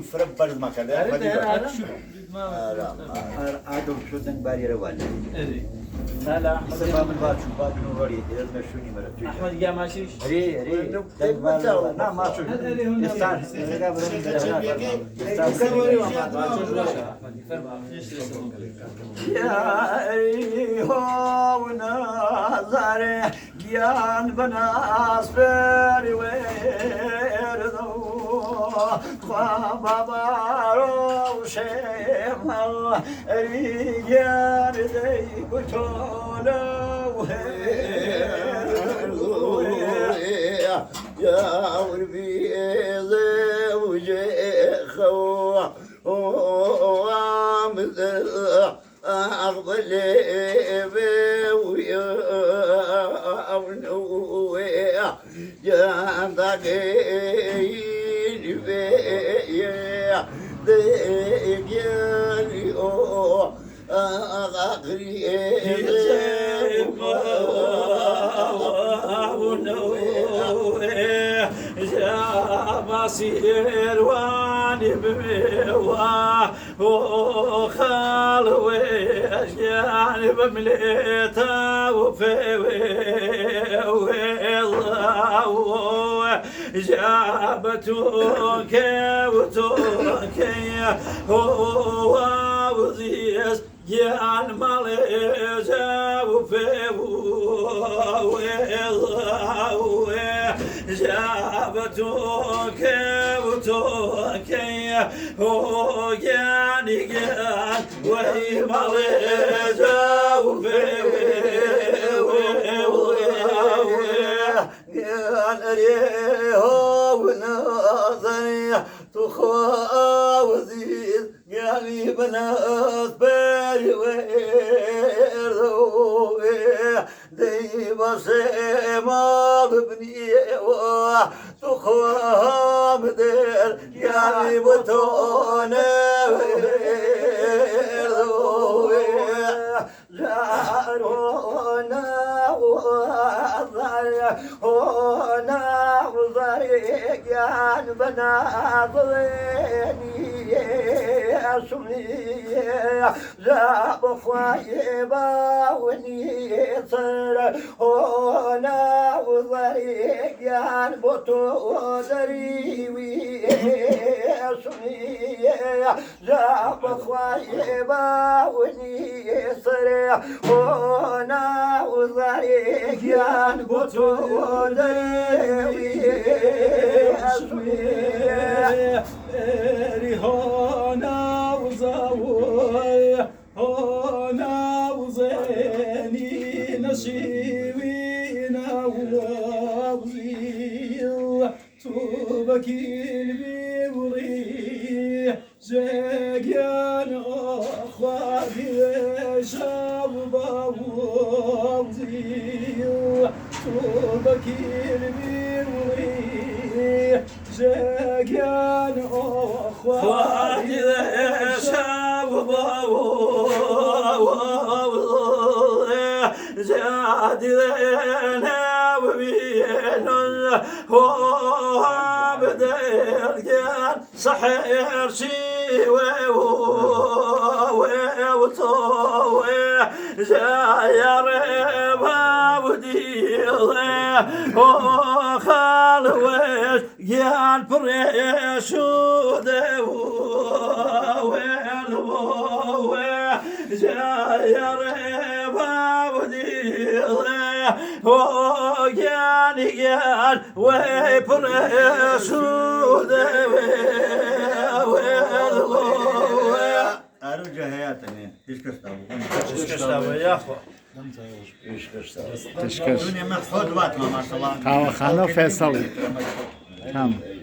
فرب برز مكان عادوا شدن باري روان لا لا احمد سبب من باتشو باب نوري ما شوني مرة احمد جا ماشي ري لا ما شو يستان يا هو نظري جيان بناس بري ويردو بابا روشم ريجان دي بتولو يا وربي زوجي خو وامذل أقبل بويا ونويا جان داكي مصير واني بموا وخالوي يعني بمليتا وفي جابتوك وتوك ووزيز جان ماليزا وفي جابتوك وتوك وجاني جان وهي ماليزا وفي تخاوزيز يعني بنات بالي ويردو دي بسيما ببني تخام دير يعني بطونة ويردو جارونا وضري هنا وضري كان بنات ضيني سمية جاب خايبة ونيصر هنا وضري كان بطو دريوي سمية جاب خايبة ونيصر هنا وضري كان بطو دريوي سمية هنا وزاوي هنا وزيني نشيوينا وابزيل توبكيل بيوري جاكيان أخواتي شابا وابزيل توبكيل بيوري جاكيان أخواتي شابا زادنا وبين هو بدل كان صحيح شي وطوي زاير بابديله هو خالوش كان فريش ودو زاير وجاني جان ويبرس أرجع حياتني إيش كستابو يا أخو إيش كستابو تشكر الدنيا مخفوض وقت ما شاء الله خانه فيصل تمام